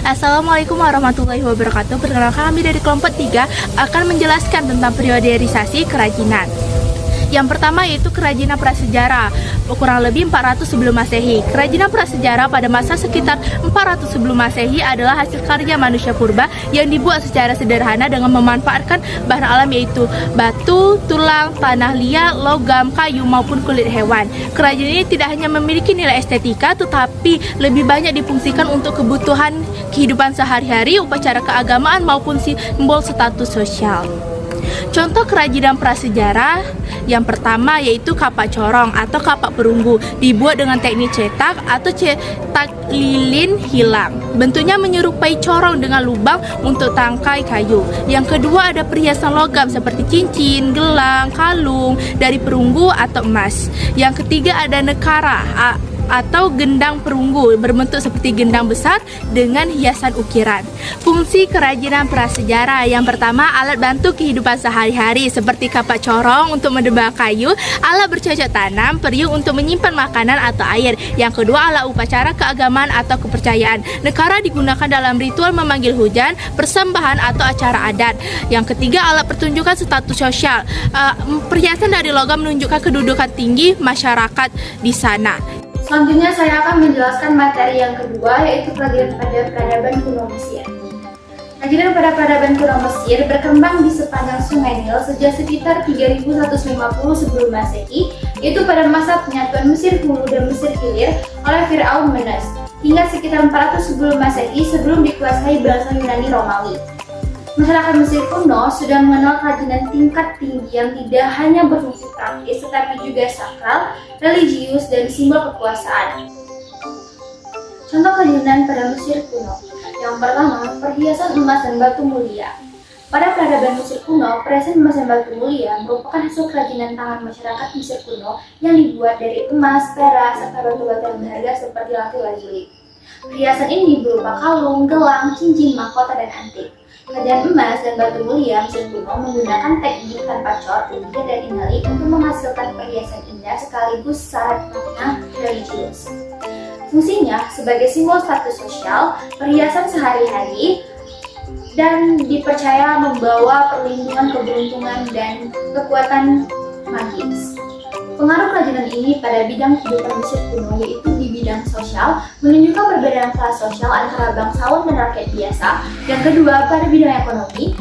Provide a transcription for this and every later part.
Assalamualaikum warahmatullahi wabarakatuh. Perkenalkan, kami dari kelompok 3 akan menjelaskan tentang periodisasi kerajinan. Yang pertama yaitu kerajinan prasejarah, kurang lebih 400 sebelum Masehi. Kerajinan prasejarah pada masa sekitar 400 sebelum Masehi adalah hasil karya manusia purba yang dibuat secara sederhana dengan memanfaatkan bahan alam yaitu batu, tulang, tanah liat, logam, kayu maupun kulit hewan. Kerajinan ini tidak hanya memiliki nilai estetika tetapi lebih banyak difungsikan untuk kebutuhan kehidupan sehari-hari, upacara keagamaan maupun simbol status sosial. Contoh kerajinan prasejarah yang pertama yaitu kapak corong atau kapak perunggu, dibuat dengan teknik cetak atau cetak lilin hilang. Bentuknya menyerupai corong dengan lubang untuk tangkai kayu. Yang kedua ada perhiasan logam seperti cincin, gelang, kalung dari perunggu atau emas. Yang ketiga ada nekara atau gendang perunggu berbentuk seperti gendang besar dengan hiasan ukiran. Fungsi kerajinan prasejarah yang pertama alat bantu kehidupan sehari-hari seperti kapak corong untuk menebang kayu, alat bercocok tanam, periuk untuk menyimpan makanan atau air. Yang kedua alat upacara keagamaan atau kepercayaan. Nekara digunakan dalam ritual memanggil hujan, persembahan atau acara adat. Yang ketiga alat pertunjukan status sosial. Perhiasan dari logam menunjukkan kedudukan tinggi masyarakat di sana. Selanjutnya saya akan menjelaskan materi yang kedua yaitu kerajinan pada peradaban kuno Mesir. Kerajinan pada peradaban kuno Mesir berkembang di sepanjang Sungai Nil sejak sekitar 3150 sebelum Masehi, yaitu pada masa penyatuan Mesir Hulu dan Mesir Hilir oleh Firaun Menes, hingga sekitar 400 sebelum Masehi sebelum dikuasai bangsa Yunani Romawi. Masyarakat Mesir kuno sudah mengenal kerajinan tingkat tinggi yang tidak hanya berfungsi praktis tetapi juga sakral, religius, dan simbol kekuasaan. Contoh kerajinan pada Mesir kuno. Yang pertama, perhiasan emas dan batu mulia. Pada peradaban Mesir kuno, perhiasan emas dan batu mulia merupakan hasil kerajinan tangan masyarakat Mesir kuno yang dibuat dari emas, perak, serta batu-batu yang berharga seperti lazuli. Perhiasan ini berupa kalung, gelang, cincin, mahkota, dan antik. Kerajinan emas dan batu mulia Mesir kuno menggunakan teknik tanpa cor, ukir, dan inali untuk menghasilkan perhiasan indah sekaligus syarat makna religius. Fungsinya sebagai simbol status sosial, perhiasan sehari-hari, dan dipercaya membawa perlindungan, keberuntungan, dan kekuatan magis. Pengaruh kerajinan ini pada bidang kehidupan Mesir kuno yaitu di bidang sosial, menunjukkan perbedaan kelas sosial antara bangsawan dan rakyat biasa. Yang kedua, pada bidang ekonomi,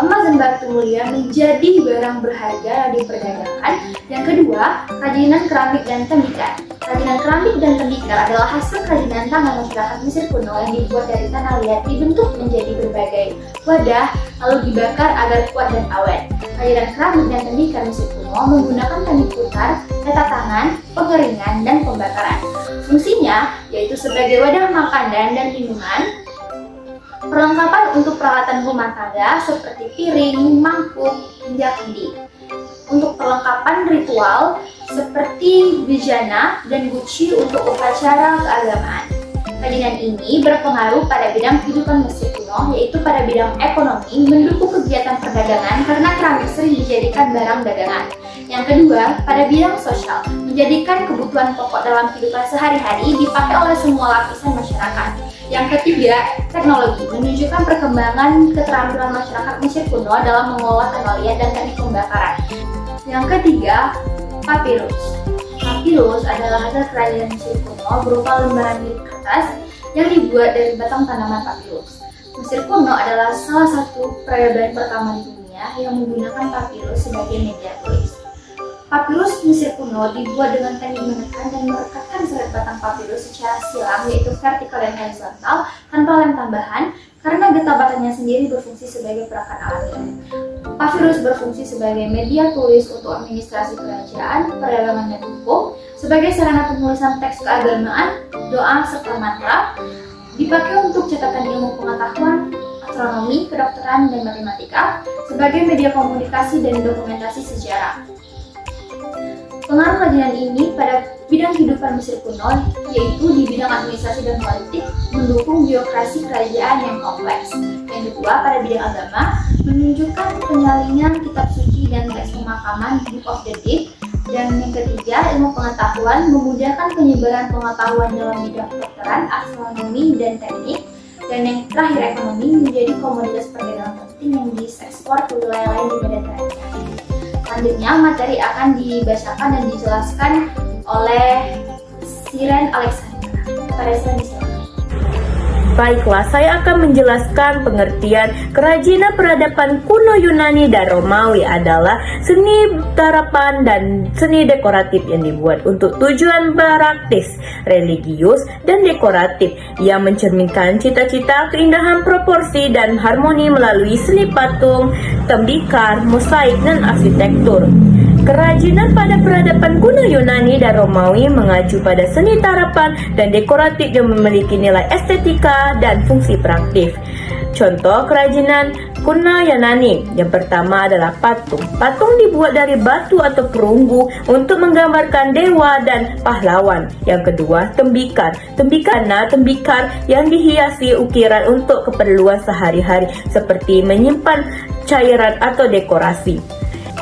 emas dan batu mulia menjadi barang berharga yang diperdagangkan. Yang kedua, kerajinan keramik dan tembikar. Kerajinan keramik dan tembikar adalah hasil kerajinan tangan masyarakat Mesir kuno yang dibuat dari tanah liat dibentuk menjadi berbagai wadah lalu dibakar agar kuat dan awet. Kerajinan keramik dan tembikar Mesir kuno menggunakan teknik putar, tata tangan, pengeringan, dan pembakaran. Fungsinya yaitu sebagai wadah makanan dan minuman, perlengkapan untuk peralatan rumah tangga seperti piring, mangkuk, hingga kendi. Untuk perlengkapan ritual seperti bijana dan guci untuk upacara keagamaan. Kerajinan ini berpengaruh pada bidang kehidupan Mesir kuno, yaitu pada bidang ekonomi, mendukung kegiatan perdagangan karena keramik sering dijadikan barang dagangan. Yang kedua, pada bidang sosial, menjadikan kebutuhan pokok dalam kehidupan sehari-hari dipakai oleh semua lapisan masyarakat. Yang ketiga, teknologi menunjukkan perkembangan keterampilan masyarakat Mesir kuno dalam mengolah tanah liat dan teknik pembakaran. Yang ketiga, papirus. Papirus adalah hasil kerajinan Mesir kuno berupa lembaran kertas yang dibuat dari batang tanaman papirus. Mesir kuno adalah salah satu peradaban pertama di dunia yang menggunakan papirus sebagai media tulis. Papirus Mesir kuno dibuat dengan teknik menekan dan merekatkan serat batang papirus secara silang yaitu vertikal dan horizontal tanpa lem tambahan karena getah batangnya sendiri berfungsi sebagai perekat alami. Papirus berfungsi sebagai media tulis untuk administrasi kerajaan, perdagangan, dan hukum, sebagai sarana penulisan teks keagamaan, doa, serta mantra, dipakai untuk catatan ilmu pengetahuan, astronomi, kedokteran, dan matematika, sebagai media komunikasi dan dokumentasi sejarah. Pengaruh kerajinan ini pada bidang kehidupan Mesir kuno yaitu di bidang administrasi dan politik, mendukung birokrasi kerajaan yang kompleks. Yang kedua, pada bidang agama, menunjukkan penyalingan kitab suci dan teks pemakaman Book of the Dead. Dan yang ketiga, ilmu pengetahuan, memudahkan penyebaran pengetahuan dalam bidang kedokteran, astronomi, dan teknik. Dan yang terakhir, ekonomi menjadi komoditas perdagangan penting yang diekspor ke wilayah lain di Medan Kerajaan. Selanjutnya, materi akan dibacakan dan dijelaskan oleh Siren Alexandra. Kepada Siren, silakan. Baiklah, saya akan menjelaskan pengertian kerajinan peradaban kuno Yunani dan Romawi adalah seni tarapan dan seni dekoratif yang dibuat untuk tujuan praktis, religius, dan dekoratif yang mencerminkan cita-cita, keindahan proporsi, dan harmoni melalui seni patung, tembikar, mosaik, dan arsitektur. Kerajinan pada peradaban kuno Yunani dan Romawi mengacu pada seni tarapan dan dekoratif yang memiliki nilai estetika dan fungsi praktis. Contoh kerajinan kuno Yunani. Yang pertama adalah patung. Patung dibuat dari batu atau perunggu untuk menggambarkan dewa dan pahlawan. Yang kedua, tembikar. Tembikar yang dihiasi ukiran untuk keperluan sehari-hari seperti menyimpan cairan atau dekorasi.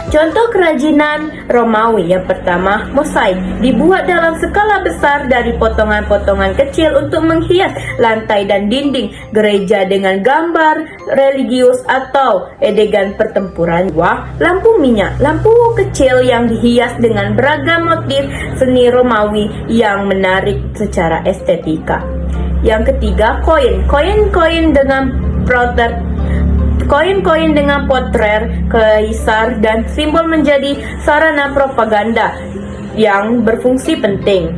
Contoh kerajinan Romawi. Yang pertama, mosaik. Dibuat dalam skala besar dari potongan-potongan kecil untuk menghias lantai dan dinding gereja dengan gambar religius atau adegan pertempuran. Lampu minyak. Lampu kecil yang dihias dengan beragam motif seni Romawi yang menarik secara estetika. Yang ketiga, koin. Koin dengan potret kaisar dan simbol menjadi sarana propaganda yang berfungsi penting.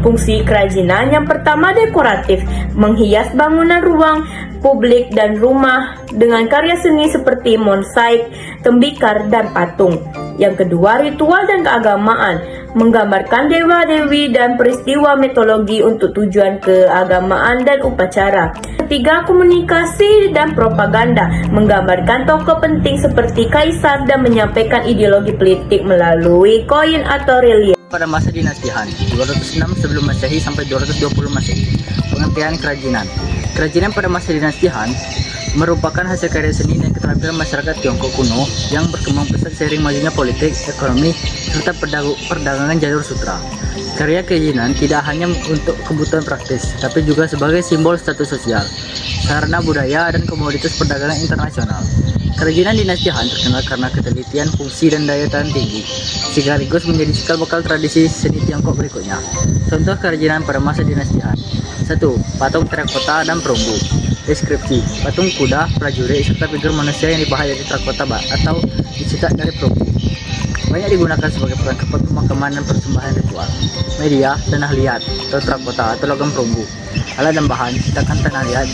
Fungsi kerajinan yang pertama dekoratif, menghias bangunan ruang publik dan rumah dengan karya seni seperti mosaik, tembikar, dan patung. Yang kedua, ritual dan keagamaan, menggambarkan dewa-dewi dan peristiwa mitologi untuk tujuan keagamaan dan upacara. Ketiga, komunikasi dan propaganda, menggambarkan tokoh penting seperti kaisar dan menyampaikan ideologi politik melalui koin atau relief. Pada masa dinasti Han, 206 sebelum Masehi sampai 220 Masehi. Pengertian kerajinan. Kerajinan pada masa dinasti Han merupakan hasil karya seni dan keterampilan masyarakat Tiongkok kuno yang berkembang pesat seiring majunya politik, ekonomi, serta perdagangan jalur sutra. Karya kerajinan tidak hanya untuk kebutuhan praktis, tapi juga sebagai simbol status sosial, sarana budaya, dan komoditas perdagangan internasional. Kerajinan dinasti Han terkenal karena ketelitian, fungsi, dan daya tahan tinggi, sekaligus menjadi cikal bakal tradisi seni Tiongkok berikutnya. Contoh kerajinan pada masa dinasti Han. 1. Patung terakota dan perunggu. Deskripsi: patung kuda, prajurit, serta figur manusia yang dibahat dari terakota atau dicetak dari perunggu. Banyak digunakan sebagai perangkat pemakaman dan persembahan ritual. Media: tanah liat atau terakota atau logam perunggu. Alat dan bahan: cetakan tanah liat,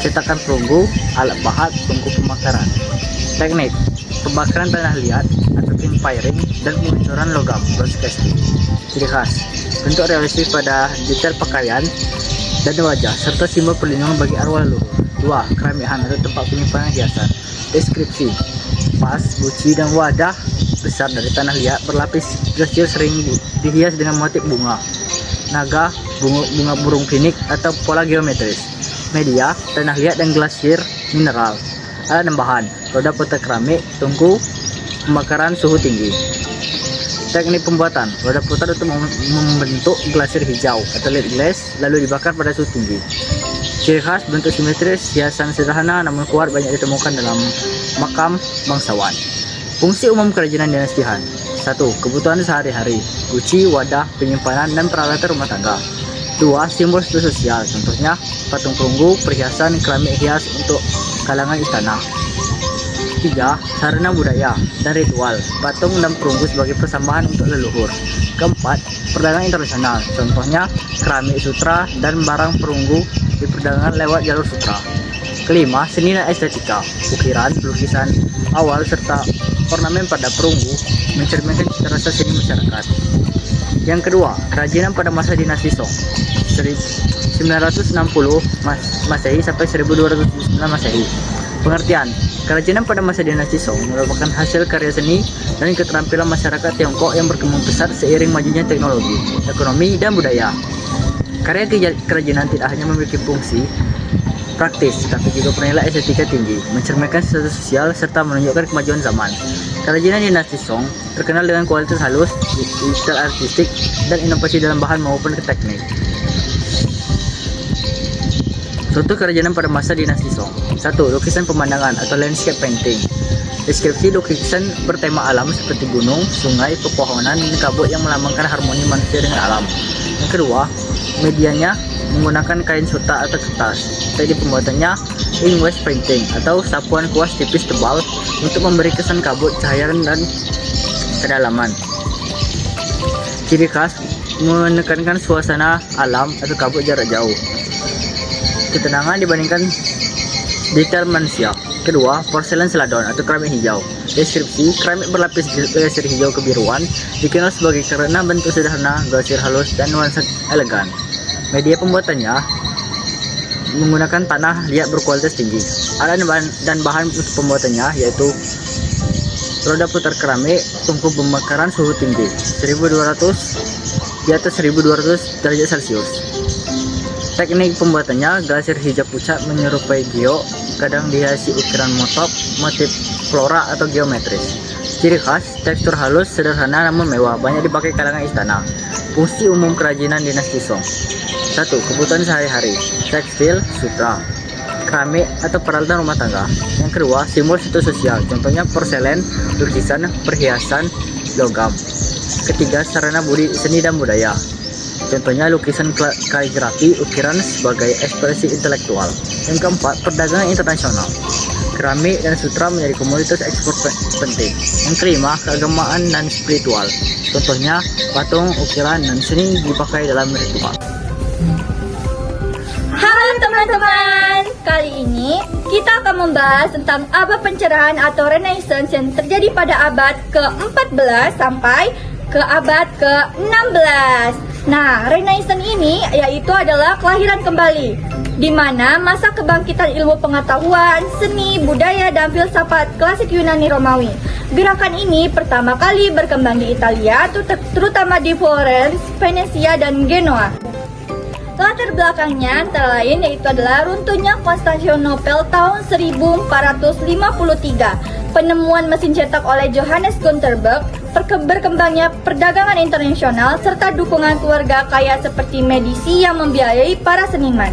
cetakan perunggu, alat bahat, tungku pembakaran. Teknik: pembakaran tanah liat atau firing dan pengucuran logam bronze casting. Ciri khas: bentuk realistis pada detail pakaian dan wajah, serta simbol perlindungan bagi arwah leluhur. 2. Keramik Han atau tempat penyimpanan hiasan. Deskripsi: vas, guci, dan wadah besar dari tanah liat berlapis glasir sering dihias dengan motif bunga, naga, bunga burung finik, atau pola geometris. Media: tanah liat dan glasir mineral. Alat dan bahan: roda putar keramik, tungku pembakaran suhu tinggi. Teknik pembuatan: roda putar untuk membentuk glasir hijau atau lead glass, lalu dibakar pada suhu tinggi. Ciri khas: bentuk simetris, hiasan sederhana namun kuat, banyak ditemukan dalam makam bangsawan. Fungsi umum kerajinan dinasti Han. 1. Kebutuhan sehari-hari, guci, wadah, penyimpanan, dan peralatan rumah tangga. 2. Simbol status sosial, contohnya patung perunggu, perhiasan, keramik hias untuk kalangan istana. 3. Sarana budaya dan ritual, patung dan perunggu sebagai persembahan untuk leluhur. 4. Perdagangan internasional, contohnya keramik sutra dan barang perunggu diperdagangkan lewat jalur sutra. 5. Seni dan estetika, ukiran, lukisan awal, serta ornamen pada perunggu mencerminkan cita rasa seni masyarakat. Yang kedua, kerajinan pada masa dinasti Song, 960 Masehi sampai 1209 Masehi. Pengertian: kerajinan pada masa dinasti Song merupakan hasil karya seni dan keterampilan masyarakat Tiongkok yang berkembang pesat seiring majunya teknologi, ekonomi, dan budaya. Karya kerajinan tidak hanya memiliki fungsi praktis, tapi juga bernilai estetika tinggi, mencerminkan status sosial, serta menunjukkan kemajuan zaman. Kerajinan dinasti Song terkenal dengan kualitas halus, detail artistik, dan inovasi dalam bahan maupun teknik. Contoh kerajinan pada masa dinasti Song. 1. Lukisan pemandangan atau landscape painting. Deskripsi lukisan bertema alam seperti gunung, sungai, pepohonan, dan kabut yang melambangkan harmoni manusia dengan alam. Yang kedua, medianya menggunakan kain sutra atau kertas. Teknik pembuatannya ink-wash painting atau sapuan kuas tipis tebal untuk memberi kesan kabut, cahaya, dan kedalaman. Ciri khas menekankan suasana alam atau kabut jarak jauh. Ketenangan dibandingkan detail manusia. Kedua, porselen seladon atau keramik hijau. Deskripsi, keramik berlapis glasir hijau kebiruan dikenal sebagai karena bentuk sederhana, glasir halus, dan nuansa elegan. Media pembuatannya menggunakan tanah liat berkualitas tinggi. Alat dan bahan untuk pembuatannya yaitu roda putar keramik, tungku pembakaran suhu tinggi 1200 di atas 1200 derajat Celcius. Teknik pembuatannya glasir hijau pucat menyerupai giok, kadang dihiasi ukiran motif flora atau geometris. Ciri khas, tekstur halus, sederhana namun mewah, banyak dipakai kalangan istana. Fungsi umum kerajinan dinasti Song. 1. Kebutuhan sehari-hari, tekstil, sutra, keramik atau peralatan rumah tangga. Yang kedua, simbol status sosial, contohnya porselen, lukisan, perhiasan, logam. Ketiga, sarana seni dan budaya, contohnya lukisan kaligrafi, ukiran sebagai ekspresi intelektual. Yang keempat, perdagangan internasional. Keramik dan sutra menjadi komoditas ekspor penting. Yang kelima, keagamaan dan spiritual. Contohnya, patung, ukiran, dan seni dipakai dalam ritual. Halo teman-teman, kali ini kita akan membahas tentang abad pencerahan atau Renaissance yang terjadi pada abad ke-14 sampai ke abad ke-16. Nah, Renaissance ini yaitu adalah kelahiran kembali, di mana masa kebangkitan ilmu pengetahuan, seni, budaya, dan filsafat klasik Yunani Romawi. Gerakan ini pertama kali berkembang di Italia, terutama di Florence, Venesia, dan Genoa. Latar belakangnya antara lain yaitu adalah runtuhnya Konstantinopel tahun 1453, penemuan mesin cetak oleh Johannes Gutenberg, berkembangnya perdagangan internasional, serta dukungan keluarga kaya seperti Medici yang membiayai para seniman.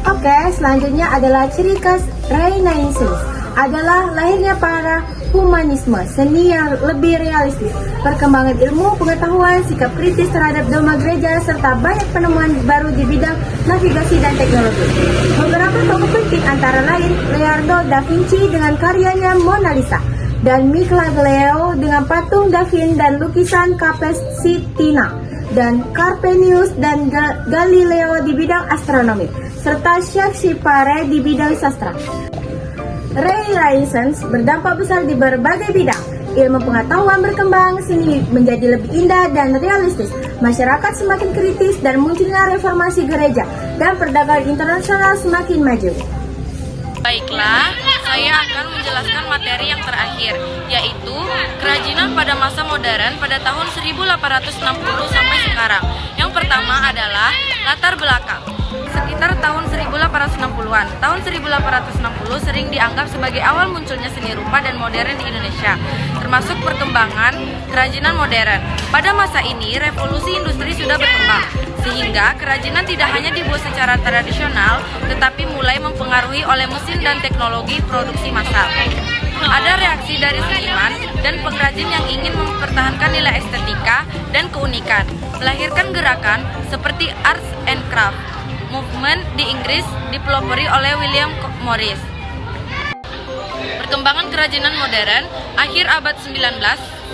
Oke, selanjutnya adalah ciri khas Renaissance adalah lahirnya para humanisme, seni yang lebih realistis, perkembangan ilmu pengetahuan, sikap kritis terhadap dogma gereja, serta banyak penemuan baru di bidang navigasi dan teknologi. Beberapa tokoh penting antara lain Leonardo da Vinci dengan karyanya Mona Lisa, dan Michelangelo dengan patung David dan lukisan Cappuccina, dan Copernicus dan Galileo di bidang astronomi, serta Shakespeare di bidang sastra. Renaissance berdampak besar di berbagai bidang. Ilmu pengetahuan berkembang, seni menjadi lebih indah dan realistis, masyarakat semakin kritis, dan munculnya reformasi gereja, dan perdagangan internasional semakin maju. Baiklah, saya akan menjelaskan materi yang terakhir, yaitu kerajinan pada masa modern pada tahun 1860 sampai sekarang. Yang pertama adalah latar belakang. Sekitar tahun 1860-an, tahun 1860 sering dianggap sebagai awal munculnya seni rupa dan modern di Indonesia, termasuk perkembangan kerajinan modern. Pada masa ini, revolusi industri sudah berkembang, sehingga kerajinan tidak hanya dibuat secara tradisional, tetapi mulai mempengaruhi oleh mesin dan teknologi produksi massal. Ada reaksi dari seniman dan pengrajin yang ingin mempertahankan nilai estetika dan keunikan, melahirkan gerakan seperti arts and craft movement di Inggris dipelopori oleh William Morris. Perkembangan kerajinan modern akhir abad 19,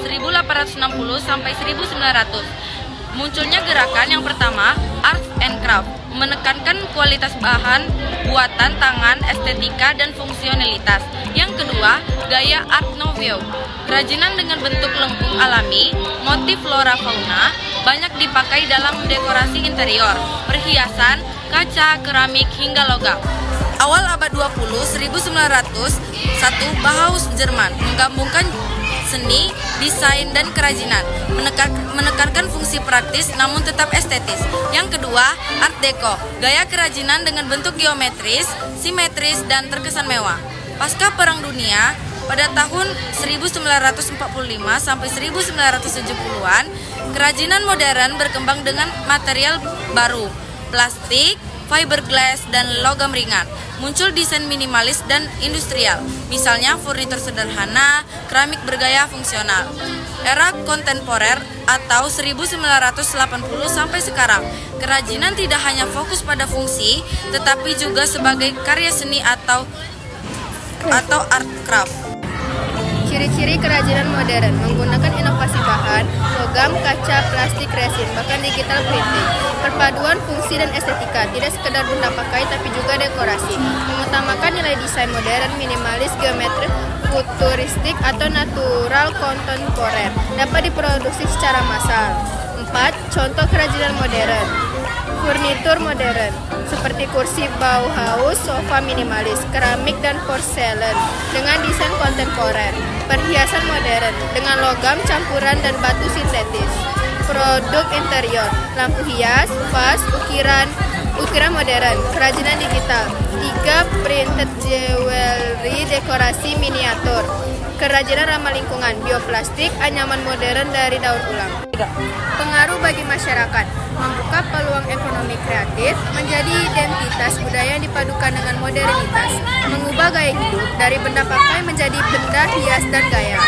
1860 sampai 1900. Munculnya gerakan yang pertama, arts and craft, menekankan kualitas bahan, buatan tangan, estetika, dan fungsionalitas. Yang kedua, gaya Art Nouveau, kerajinan dengan bentuk lengkung alami, motif flora fauna, banyak dipakai dalam dekorasi interior, perhiasan, kaca, keramik, hingga logam. Awal abad 20, 1901, Bauhaus Jerman menggabungkan seni, desain, dan kerajinan, menekankan fungsi praktis namun tetap estetis. Yang kedua, Art Deco, gaya kerajinan dengan bentuk geometris, simetris, dan terkesan mewah. Pasca Perang Dunia, pada tahun 1945 sampai 1970-an, kerajinan modern berkembang dengan material baru, plastik, fiberglass, dan logam ringan. Muncul desain minimalis dan industrial, misalnya furnitur sederhana, keramik bergaya fungsional. Era kontemporer atau 1980 sampai sekarang, kerajinan tidak hanya fokus pada fungsi, tetapi juga sebagai karya seni atau art craft. Ciri-ciri kerajinan modern menggunakan inovasi bahan, logam, kaca, plastik, resin, bahkan digital printing. Perpaduan fungsi dan estetika, tidak sekedar benda pakai tapi juga dekorasi. Mengutamakan nilai desain modern, minimalis, geometri, futuristik atau natural kontemporer. Dapat diproduksi secara massal. 4. Contoh kerajinan modern. Furnitur modern seperti kursi Bauhaus, sofa minimalis, keramik dan porselen dengan desain kontemporer. Perhiasan modern dengan logam campuran dan batu sintetis. Produk interior, lampu hias, vas, ukiran modern, kerajinan digital. 3. Printed jewelry, dekorasi miniatur. Kerajinan ramah lingkungan, bioplastik, anyaman modern dari daur ulang. 3. Pengaruh bagi masyarakat, membuka peluang ekonomi kreatif, menjadi identitas budaya yang dipadukan dengan modernitas, mengubah gaya hidup dari benda pakai menjadi benda hias dan gaya.